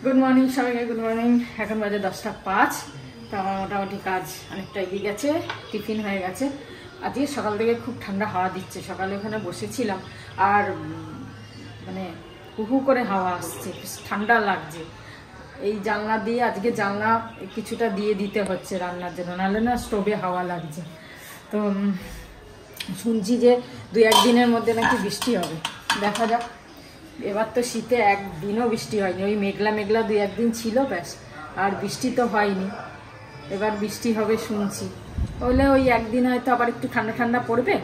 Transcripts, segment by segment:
Good morning সবাইকে, good morning. এখন বাজে 10টা 5। তো আমার মোটামুটি কাজ অনেকটা এগিয়ে গেছে, টিফিন হয়ে গেছে। আজকে সকাল থেকে খুব ঠান্ডা হাওয়া দিচ্ছে। সকালে ওখানে বসেছিলাম আর মানে হু করে হাওয়া আসছে, ঠান্ডা লাগছে। এই জানলা দিয়ে আজকে জানলা কিছুটা দিয়ে দিতে হচ্ছে রান্নার জন্য, নাহলে না স্টোভে হাওয়া লাগছে। তো শুনছি যে 2-1 দিনের মধ্যে নাকি বৃষ্টি হবে, দেখা যাক। এবার তো শীতে একদিনও বৃষ্টি হয়নি, ওই মেঘলা মেঘলা 2-1 দিন ছিল ব্যাস, আর বৃষ্টি তো হয়নি। এবার বৃষ্টি হবে শুনছি, হলে ওই একদিন হয়তো আবার একটু ঠান্ডা ঠান্ডা পড়বে,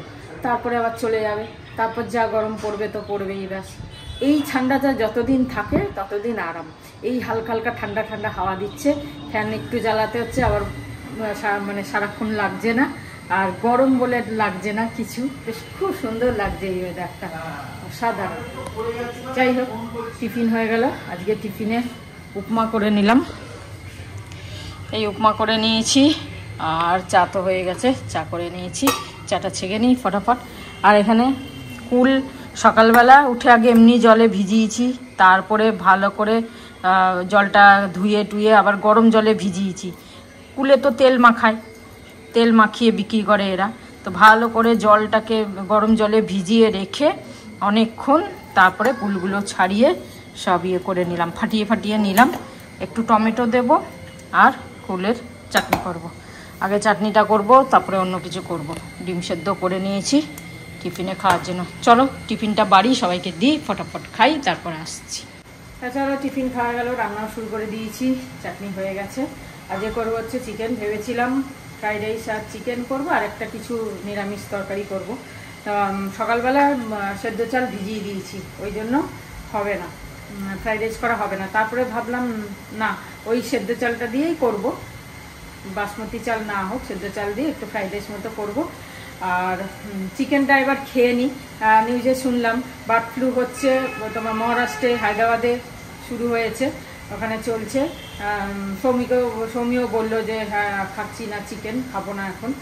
তারপরে আবার চলে যাবে। তারপর যা গরম পড়বে তো পড়বেই ব্যাস। এই ঠান্ডাটা যতদিন থাকে ততদিন আরাম। এই হালকা হালকা ঠান্ডা ঠান্ডা হাওয়া দিচ্ছে, ফ্যান একটু জ্বালাতে হচ্ছে, আবার মানে সারাক্ষণ লাগছে না, আর গরম বলে লাগছে না কিছু। বেশ খুব সুন্দর লাগছে এই ওয়েদারটা, অসাধারণ। যাই হোক, টিফিন হয়ে গেল। আজকে টিফিনে উপমা করে নিলাম, এই উপমা করে নিয়েছি। আর চা তো হয়ে গেছে, চা করে নিয়েছি। চাটা ছেঁকে নিই ফটাফট। আর এখানে কুল সকালবেলা উঠে আগে এমনি জলে ভিজিয়েছি, তারপরে ভালো করে জলটা ধুয়ে টুয়ে আবার গরম জলে ভিজিয়েছি। কুলে তো তেল মাখায়, তেল মাখিয়ে বিক্রি করে এরা। তো ভালো করে জলটাকে গরম জলে ভিজিয়ে রেখে অনেকক্ষণ তারপরে কুলগুলো ছাড়িয়ে সব ইয়ে করে নিলাম, ফাটিয়ে ফাটিয়ে নিলাম। একটু টমেটো দেব আর কুলের চাটনি করব। আগে চাটনিটা করব, তারপরে অন্য কিছু করব। ডিম সেদ্ধ করে নিয়েছি টিফিনে খাওয়ার জন্য। চলো টিফিনটা বাড়ি, সবাইকে দিই, ফটাফট খাই, তারপরে আসছি। তাছাড়া টিফিন খাওয়া গেল, রান্নাও শুরু করে দিয়েছি, চাটনি হয়ে গেছে। আজকে করবো হচ্ছে চিকেন। ভেবেছিলাম ফ্রাইড রাইস আর চিকেন করবো, আর একটা কিছু নিরামিষ তরকারি করব। সকালবেলা সেদ্ধ চাল ভিজিয়ে দিয়েছি, ওই জন্য হবে না, ফ্রাইড রাইস করা হবে না। তারপরে ভাবলাম না, ওই সেদ্ধ চালটা দিয়েই করব, বাসমতি চাল না হোক, সেদ্ধ চাল দিয়ে একটু ফ্রাইড রাইস মতো করবো। আর চিকেনটা এবার খেয়ে নিই। নিউজে শুনলাম বার্ড ফ্লু হচ্ছে তোমার মহারাষ্ট্রে, হায়দ্রাবাদে শুরু হয়েছে, ওখানে চলছে। সৌমিও বললো যে হ্যাঁ খাচ্ছি না, চিকেন খাবো না এখন।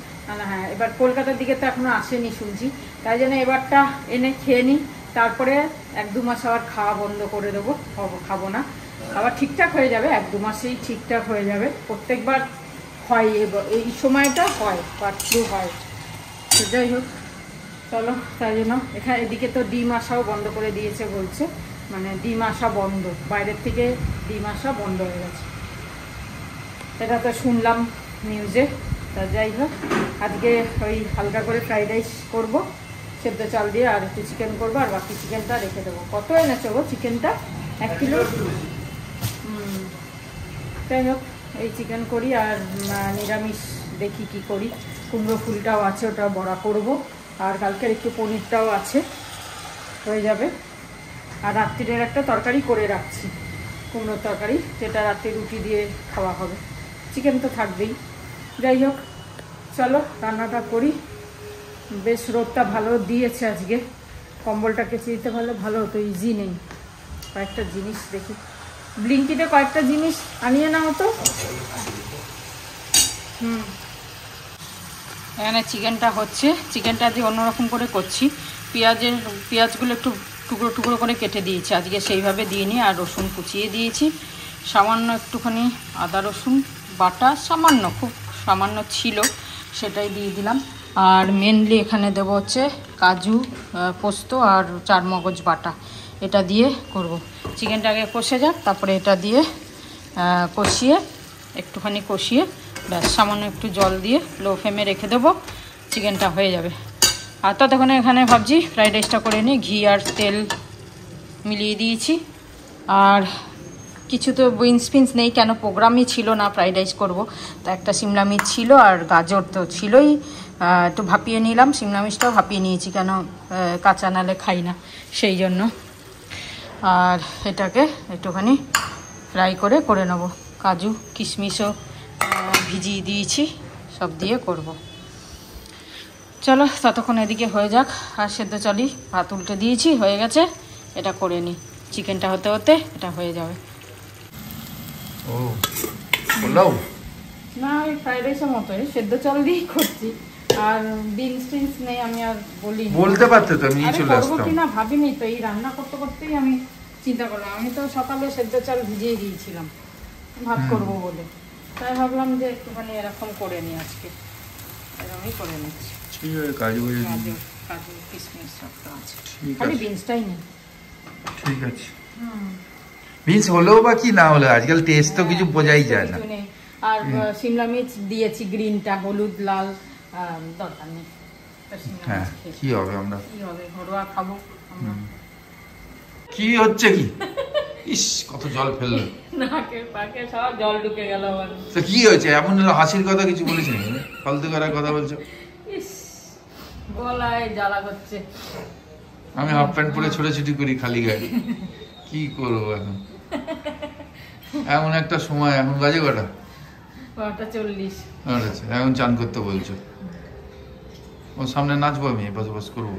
হ্যাঁ, এবার কলকাতার দিকে তো এখনো আসেনি শুনছি, তাই জন্য এবারটা এনে খেয়ে নিই, তারপরে 1-2 মাস আবার খাওয়া বন্ধ করে দেবো, খাবো না। আবার ঠিকঠাক হয়ে যাবে, 1-2 মাসেই ঠিকঠাক হয়ে যাবে। প্রত্যেকবার হয়, এই সময়টা হয়, বার্ড ফ্লু হয়। তো যাই হোক, চলো, তাই জন্য এখানে এদিকে তো ডিম আসাও বন্ধ করে দিয়েছে বলছে, মানে ডিম আসা বন্ধ, বাইরের থেকে ডিম আসা বন্ধ হয়ে গেছে, এটা তো শুনলাম নিউজে। তা যাই হোক, আজকে ওই হালকা করে ফ্রাইড রাইস করবো সেদ্ধ চাল দিয়ে, আর একটু চিকেন করবো, আর বাকি চিকেনটা রেখে দেবো। কত এনেছো গো চিকেনটা? 1 কিলো। যাই হোক, এই চিকেন করি, আর নিরামিষ দেখি কি করি। কুমড়ো ফুলটাও আছে, ওটা বড়া করব, আর কালকের একটু পনিরটাও আছে, হয়ে যাবে। আর রাত্রিরের একটা তরকারি করে রাখছি, কুমড়োর তরকারি, যেটা রাত্রে রুটি দিয়ে খাওয়া হবে। চিকেন তো থাকবেই। যাই হোক, চলো রান্নাটা করি। বেশ রোদটা ভালো দিয়েছে আজকে, কম্বলটা কেচে দিতে পারলে ভালো হতো, ইজি নেই। কয়েকটা জিনিস দেখি, ব্লিঙ্কিটে কয়েকটা জিনিস আনিয়ে নাও তো। এখানে চিকেনটা হচ্ছে, চিকেনটা দিয়ে অন্যরকম করে করছি। পেঁয়াজগুলো একটু টুকরো টুকরো করে কেটে দিয়েছি আজকে, সেইভাবে দিইনি। আর রসুন কুচিয়ে দিয়েছি, সামান্য একটুখানি আদা রসুন বাটা, সামান্য, খুব সামান্য ছিল, সেটাই দিয়ে দিলাম। আর মেনলি এখানে দেবো হচ্ছে কাজু, পোস্ত আর চারমগজ বাটা, এটা দিয়ে করব। চিকেনটা আগে কষে যাক, তারপরে এটা দিয়ে কষিয়ে, একটুখানি কষিয়ে ব্যাস, সামান্য একটু জল দিয়ে লো ফ্লেমে রেখে দেবো, চিকেনটা হয়ে যাবে। আর ততক্ষণে এখানে ভাবছি ফ্রাইড রাইসটা করে নিই। ঘি আর তেল মিলিয়ে দিয়েছি, আর কিছু তো বিনস ফিন্স নেই, কেন প্রোগ্রামই ছিল না ফ্রাইড রাইস করবো। তা একটা সিমলা মির্চ ছিল, আর গাজর তো ছিলই, একটু ভাপিয়ে নিলাম। সিমলা মির্চটাও ভাপিয়ে নিয়েছি, কেন কাঁচা নালে খাই না, সেই জন্য। আর এটাকে একটুখানি ফ্রাই করে নেব। কাজু কিশমিশও ভিজিয়ে দিয়েছি, সব দিয়ে করব। চলো ততক্ষণ এদিকে হয়ে যাক। আর সেদ্ধ চালই ভাত উল্টে দিয়েছি, হয়ে গেছে, এটা করে নিই। চিকেনটা হতে হতে এটা হয়ে যাবে। না, ওই ফ্রাইড রাইসের মতোই সেদ্ধ চাল দিয়েই করছি, আর বিনস টিনস নেই, আমি আর বলি, বলতে পারতে তো নিয়ে চলে আসতাম। কি না ভাবিনি তো, এই রান্না করতে করতেই আমি চিন্তা করলাম, আমি তো সকালে সেদ্ধ চাল ভিজিয়ে দিয়েছিলাম ভাত করব বলে, তাই ভাবলাম যে একটুখানি এরকম করে নিই আজকে, এরকমই করে নিচ্ছি। কাজু কিশমিশ সব তো আছে, খালি বিনসটাই নেই। ঠিক আছে, বিনস হলেও বা কি না হলো আজকাল টেস্ট তো কিছু বোঝাই যায় না। আর শিমলা মির্চ দিয়েছি, গ্রিনটা, হলুদ লাল দরকার নেই। হ্যাঁ কি হবে, আমরা কি হবে, ঘরোয়া খাবো আমরা। কি হচ্ছে কি, ইস কত জল ফেললো, নাকে পাকে সব জল ঢুকে গেল আমার। তো কি হয়েছে, এমন হাসির কথা কিছু বলেছি ফালতু করার কথা বলছো? ইস গলায় জ্বালা করছে। আমি হাফ প্যান্ট পরে ছোটাছুটি করি খালি গায়ে, কি করবো এখন, এমন একটা সময়। এখন বাজে কটা? 40। আচ্ছা, এখন চান করতে বলছো, ওর সামনে নাচবো আমি, বসবাস করবো?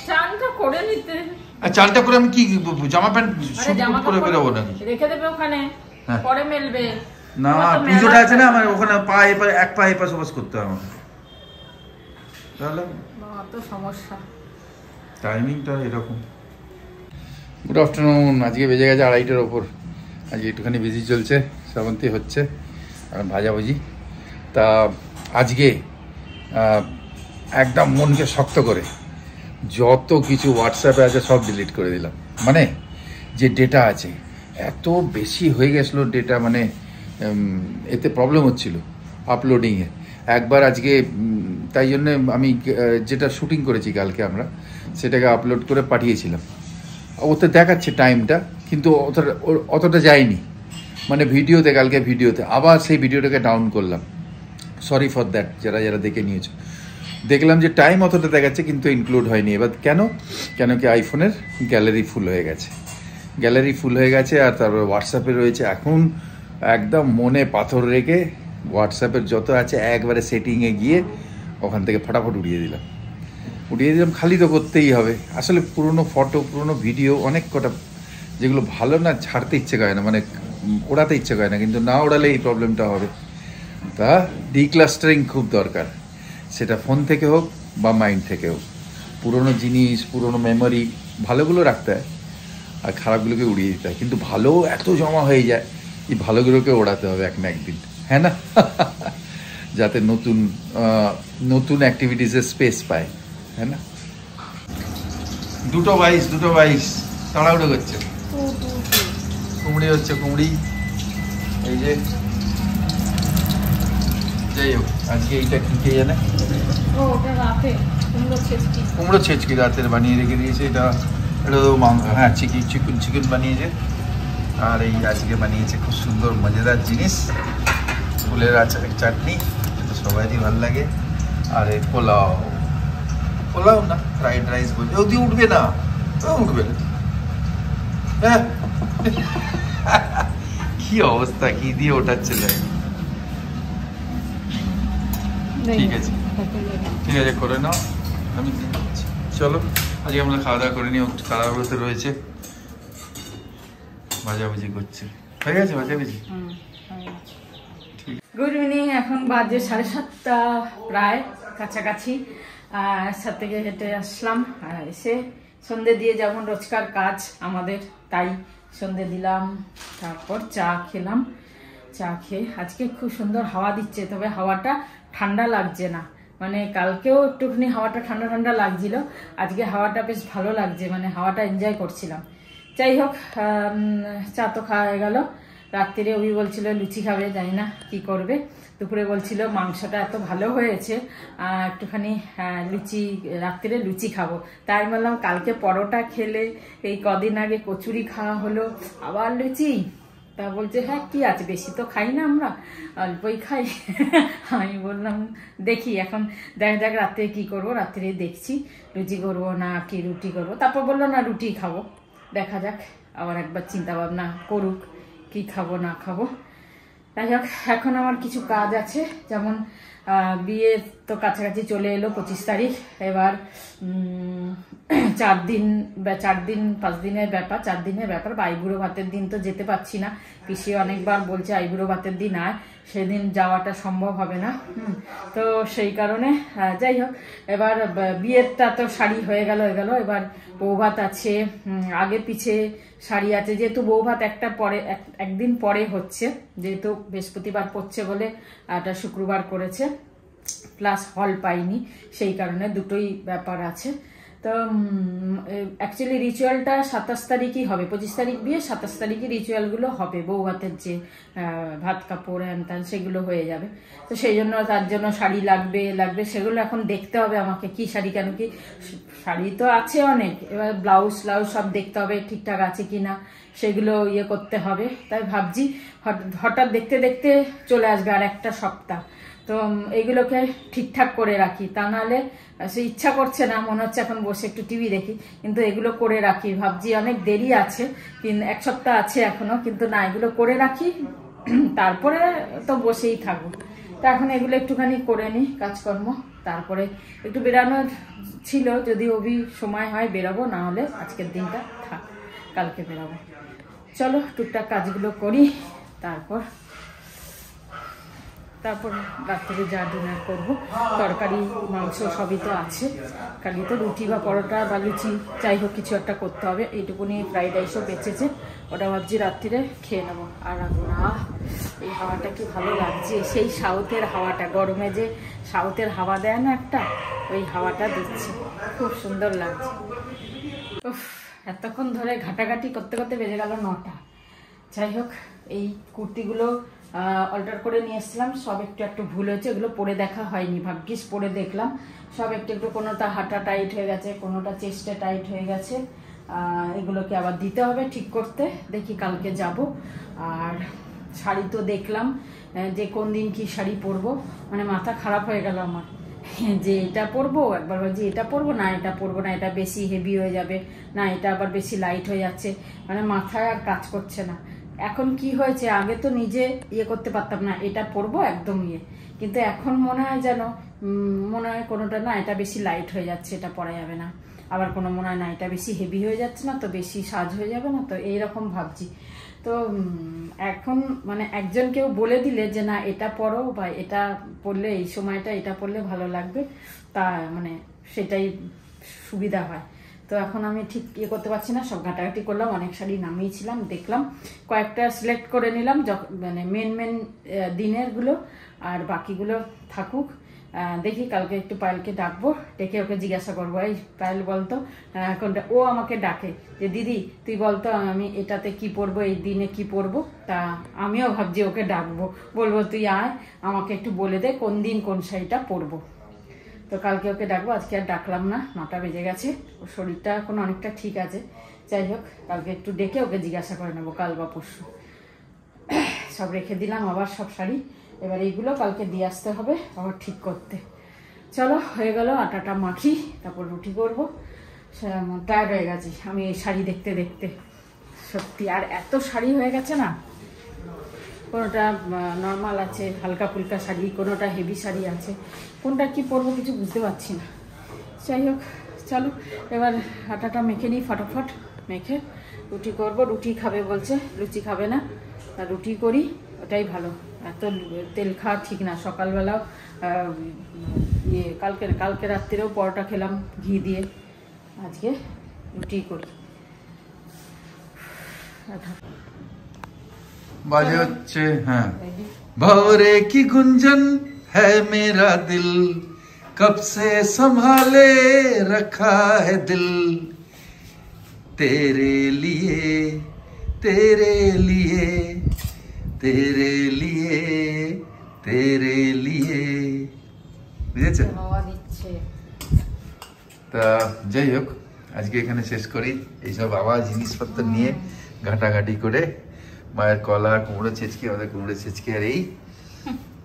চানটা করে নিতে। আর চানটা করে আমি কি জামা প্যান্ট পরে বেরোবো নাকি? রেখে দেবে ওখানে, পরে মেলবে না। পুজোটা আছে না আমার, ওখানে পা এপারে এক পা এপাশ ওপাশ করতে হবে আমাকে, তাহলে তো সমস্যা। টাইমিংটা এরকম। গুড আফটারনুন, আজকে বেজে গেছে 2:30টার ওপর। আজকে একটুখানি বিজি চলছে, শ্রাবন্তী হচ্ছে আর ভাজাভুজি। তা আজকে একদম মনকে শক্ত করে যত কিছু হোয়াটসঅ্যাপে আছে সব ডিলিট করে দিলাম। মানে যে ডেটা আছে এত বেশি হয়ে গেছিলো ডেটা, মানে এতে প্রবলেম হচ্ছিল আপলোডিংয়ে একবার আজকে। তাই জন্যে আমি যেটা শুটিং করেছি কালকে আমরা, সেটাকে আপলোড করে পাঠিয়েছিলাম। ওতে দেখাচ্ছে টাইমটা, কিন্তু অতটা যায়নি, মানে ভিডিওতে, কালকে ভিডিওতে আবার সেই ভিডিওটাকে ডাউন করলাম। সরি ফর দ্যাট যারা যারা দেখে নিয়েছো। দেখলাম যে টাইম অতটা দেখাচ্ছে কিন্তু ইনক্লুড হয়নি। এবার কেন কি আইফোনের গ্যালারি ফুল হয়ে গেছে, আর তারপর হোয়াটসঅ্যাপে রয়েছে। এখন একদম মনে পাথর রেখে হোয়াটসঅ্যাপের যত আছে একবারে সেটিংয়ে গিয়ে ওখান থেকে ফটাফট উড়িয়ে দিলাম। খালি তো করতেই হবে। আসলে পুরনো ফটো, পুরনো ভিডিও অনেক কটা যেগুলো ভালো না, ছাড়তে ইচ্ছে করে না, মানে ওড়াতে ইচ্ছে করে না, কিন্তু না ওড়ালে এই প্রবলেমটা হবে। তা ডিক্লাস্টারিং খুব দরকার, সেটা ফোন থেকে হোক বা মাইন্ড থেকে হোক। পুরনো জিনিস, পুরনো মেমোরি, ভালোগুলো রাখতে হয় আর খারাপগুলোকে উড়িয়ে দিতে হয়। কিন্তু ভালো এত জমা হয়ে যায়, এই ভালোগুলোকে ওড়াতে হবে এক না একদিন, হ্যাঁ না? যাতে নতুন অ্যাক্টিভিটিসের স্পেস পায়, হ্যাঁ না? দুটো বাইশ তাড়াহুড়ো করছে। কুমড়ি হচ্ছে, কুমড়ি এই যে। যাই হোক, আজকে এইটা কি কে জানে, কুমড়ো ছেচকি রাতের বানিয়ে রেখে দিয়েছে। এটা তো হ্যাঁ চিকেন বানিয়েছে। আর এই আজকে বানিয়েছে খুব সুন্দর মজাদার জিনিস, ফুলের আচারের চাটনি, সবারই ভালো লাগে। আর এই পোলাও না, ফ্রাইড রাইস বলছে। ওদি উঠবে না, উঠবে না। হ্যাঁ কি অবস্থা, কি দিয়ে ওঠাচ্ছে। ঠিক আছে করে নাও, আমি চলো আজকে আমরা খাওয়া দাওয়া করে নিই। তাড়াহুড়োতে রয়েছে, ভাজাভুজি করছে। হয়ে গেছে ভাজাভুজি? গুড ইভিনিং, এখন বাজে 7:30 প্রায় কাছাকাছি। সাত থেকে হেঁটে আসলাম, এসে সন্ধে দিয়ে যেমন রোজকার কাজ আমাদের, তাই সন্ধে দিলাম, তারপর চা খেলাম। চা খেয়ে আজকে খুব সুন্দর হাওয়া দিচ্ছে, তবে হাওয়াটা ঠান্ডা লাগছে না। মানে কালকেও একটুখানি হাওয়াটা ঠান্ডা লাগছিল, আজকে হাওয়াটা বেশ ভালো লাগছে, মানে হাওয়াটা এনজয় করছিলাম। যাই হোক, চা তো খাওয়া হয়ে গেল। রাত্রিরে ওই বলছিল লুচি খাবে, জানি না কি করবে। দুপুরে বলছিল মাংসটা এত ভালো হয়েছে, একটুখানি লুচি, রাত্রিরে লুচি খাবো। তাই বললাম কালকে পরোটা খেলে, এই কদিন আগে কচুরি খাওয়া হলো, আবার লুচি। তা বলছে হ্যাঁ কি আছে, বেশি তো খাই না আমরা, অল্পই খাই। আমি বললাম দেখি এখন দেখা যাক রাত্রে কি করবো, রাত্রে দেখছি লুচি করবো না কি রুটি করবো। তারপর বললো না রুটি খাবো, দেখা যাক, আবার একবার চিন্তা ভাবনা করুক কি খাবো না খাবো। যাই হোক, এখন আমার কিছু কাজ আছে, যেমন বিয়ে তো কাছাকাছি চলে এলো 25 তারিখ। এবার 4 দিন 5 দিনের ব্যাপার, 4 দিনের ব্যাপার। আইবুড়ো ভাতের দিন তো যেতে পারছি না, পিসি অনেকবার বলছে আইবুড়ো ভাতের দিন আয়, সেদিন যাওয়াটা সম্ভব হবে না। তো সেই কারণে যাই হোক, এবার বিয়েরটা তো শাড়ি হয়ে গেল। এবার বৌভাত আছে, আগে পিছে শাড়ি আছে। যেহেতু বৌভাত একদিন পরে হচ্ছে, যেহেতু বৃহস্পতিবার পড়ছে বলে এটা শুক্রবার করেছে, প্লাস হল পাইনি, সেই কারণে দুটোই ব্যাপার আছে। তো অ্যাকচুয়ালি রিচুয়ালটা 27 তারিখই হবে, 25 তারিখ বিয়ে, 27 তারিখই রিচুয়ালগুলো হবে। বউ ভাতের যে ভাত কাপড় হ্যান ত্যান সেগুলো হয়ে যাবে। তো সেই জন্য তার জন্য শাড়ি লাগবে, সেগুলো এখন দেখতে হবে আমাকে, কি শাড়ি, কেন কি শাড়ি তো আছে অনেক, এবার ব্লাউজ সব দেখতে হবে ঠিকঠাক আছে কিনা, সেগুলো ইয়ে করতে হবে। তাই ভাবছি হঠাৎ দেখতে দেখতে চলে আসবে আর একটা সপ্তাহ, তো এগুলোকে ঠিকঠাক করে রাখি, তা নাহলে সে ইচ্ছা করছে না, মনে হচ্ছে এখন বসে একটু টিভি দেখি, কিন্তু এগুলো করে রাখি। ভাবছি অনেক দেরি আছে, কিন্তু 1 সপ্তাহ আছে এখনো, কিন্তু না, এগুলো করে রাখি, তারপরে তো বসেই থাকবো। তা এখন এগুলো একটুখানি করে নিই কাজকর্ম, তারপরে একটু বেরানোর ছিল, যদি অভি সময় হয় বেরোবো, না হলে আজকের দিনটা থাক, কালকে বেরোবো। চলো টুকটাক কাজগুলো করি, তারপর রাত্রে যা ডিনার করবো, তরকারি মাংস সবই তো আছে, খালি তো রুটি বা পরোটা বা লুচি যাই হোক কিছু একটা করতে হবে। এইটুকুনি ফ্রাইড রাইসও বেঁচেছে, ওটা ভাবছি রাত্রিরে খেয়ে নেবো। আর এই হাওয়াটা কি ভালো লাগছে, সেই সাউথের হাওয়াটা, গরমে যে সাউথের হাওয়া দেয় না একটা, ওই হাওয়াটা দিচ্ছে, খুব সুন্দর লাগছে। উফ, এতক্ষণ ধরে ঘাটাঘাটি করতে করতে বেজে গেল 9টা। যাই হোক, এই কুর্তিগুলো অল্টার করে নিয়ে এসেছিলাম, সব একটু ভুল হয়েছে, এগুলো পরে দেখা হয়নি, ভাগ্যিস পরে দেখলাম। সব একটু কোনোটা হাঁটা টাইট হয়ে গেছে, কোনোটা চেস্টে টাইট হয়ে গেছে, এগুলোকে আবার দিতে হবে ঠিক করতে, দেখি কালকে যাব। আর শাড়ি তো দেখলাম যে কোন দিন কি শাড়ি পরবো, মানে মাথা খারাপ হয়ে গেল আমার, যে এটা পরবো, একবার ভাবছি এটা পরবো না, এটা পরবো না, এটা বেশি হেভি হয়ে যাবে, না এটা আবার বেশি লাইট হয়ে যাচ্ছে, মানে মাথায় আর কাজ করছে না। এখন কি হয়েছে, আগে তো নিজে ইয়ে করতে পারতাম না, এটা পরবো একদম ইয়ে, কিন্তু এখন মনে হয় যেন কোনোটা না এটা বেশি লাইট হয়ে যাচ্ছে, এটা পরা যাবে না, আবার কোনো মনে হয় না এটা বেশি হেভি হয়ে যাচ্ছে না, তো বেশি সাজ হয়ে যাবে না, তো এইরকম ভাবছি। তো এখন মানে একজন কেউ বলে দিলে যে না এটা পরো, বা এটা পরলে এই সময়টা এটা পরলে ভালো লাগবে, তা মানে সেটাই সুবিধা হয়। তো এখন আমি ঠিক ইয়ে করতে পারছি না, সব ঘাটাঘাটি করলাম, অনেক শাড়ি নামিয়েছিলাম, দেখলাম কয়েকটা সিলেক্ট করে নিলাম, মানে মেন দিনেরগুলো, আর বাকিগুলো থাকুক। দেখি কালকে একটু পায়েলকে ডাকবো, ডেকে ওকে জিজ্ঞাসা করবো, এই পায়েল বলতো কোনটা, ও আমাকে ডাকে যে দিদি তুই বলতো আমি এটাতে কি পরবো, এই দিনে কি পরবো, তা আমিও ভাবছি ওকে ডাকবো, বলবো তুই আয় আমাকে একটু বলে দে কোন দিন কোন শাড়িটা পরবো। তো কালকে ওকে ডাকবো, আজকে আর ডাকলাম না, 9টা বেজে গেছে, ওর শরীরটা এখন অনেকটা ঠিক আছে। যাই হোক, কালকে একটু ডেকে ওকে জিজ্ঞাসা করে নেবো, কাল বা পরশু। সব রেখে দিলাম আবার সব শাড়ি, এবার এইগুলো কালকে দিয়ে আসতে হবে আবার ঠিক করতে। চলো হয়ে গেল, আটাটা মাখি, তারপর রুটি করবো। টায়ার্ড হয়ে গেছি আমি এই শাড়ি দেখতে দেখতে, সত্যি। আর এত শাড়ি হয়ে গেছে না, কোনোটা নর্মাল আছে হালকা ফুলকা শাড়ি, কোনোটা হেভি শাড়ি আছে, কোনটা কি পরবো কিছু বুঝতে পারছি না। যাই হোক চলো এবার আটাটা মেখে নিই, ফটাফট মেখে রুটি করব। রুটি খাবে বলছে, লুচি খাবে না, আর রুটি করি, ওটাই ভালো। এত তেল খাওয়া ঠিক না, সকালবেলাও কালকে রাত্রিরেও পরোটা খেলাম ঘি দিয়ে, আজকে রুটি করি। বাজে হচ্ছে হ্যাঁ, ভোরে কি গুঞ্জন হ্যায় মেরা দিল, কব সে সম্ভালে রখা है दिल, तेरे लिए तेरे लिए तेरे लिए तेरे लिए, বুঝেছ? তা যাই হোক, আজকে এখানে শেষ করি। এইসব আবার জিনিসপত্র নিয়ে ঘাটাঘাটি করে, মায়ের কলা, কুমড়ো ছেচকে, আমাদের কুমড়ো ছেচকে, আর এই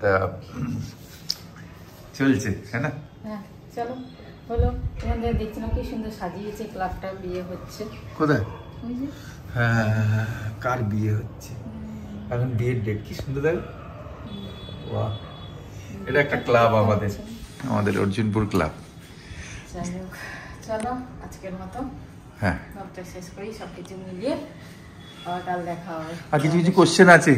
তা চলছে, হ্যাঁ না? হ্যাঁ চলো হলো। তোমাদের দেখছিলাম কি সুন্দর সাজিয়েছে ক্লাবটা, বিয়ে হচ্ছে কোথায়? হ্যাঁ, কার বিয়ে হচ্ছে এখন, বিয়ের ডেট কি সুন্দর দেখ, বাহ এটা একটা ক্লাব আমাদের অর্জুনপুর ক্লাব। যাই হোক, চলো আজকের মতো হ্যাঁ, ব্লগটা শেষ করি, সবকিছু মিলিয়ে আবার কাল দেখা হবে। আর কিছু কিছু কোশ্চেন আছে,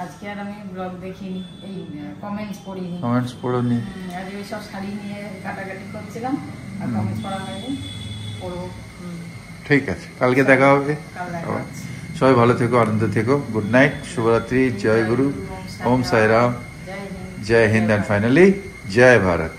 আজকে আর আমি ব্লগ দেখিনি, এই কমেন্টস পড়িনি। কমেন্টস পড়োনি? আজ ওই সব শাড়ি নিয়ে কাটাকাটি করছিলাম, আর কমেন্টস পড়া হয়নি, পড়বো। ঠিক আছে, কালকে দেখা হবে। কাল দেখা আবার। হচ্ছে। সবাই ভালো থেকো, আনন্দ থেকো। গুড নাইট, শুভরাত্রি, জয় গুরু, ওম সাই রাম, জয় হিন্দ, জয় হিন্দ, অ্যান্ড ফাইনালি জয় ভারত।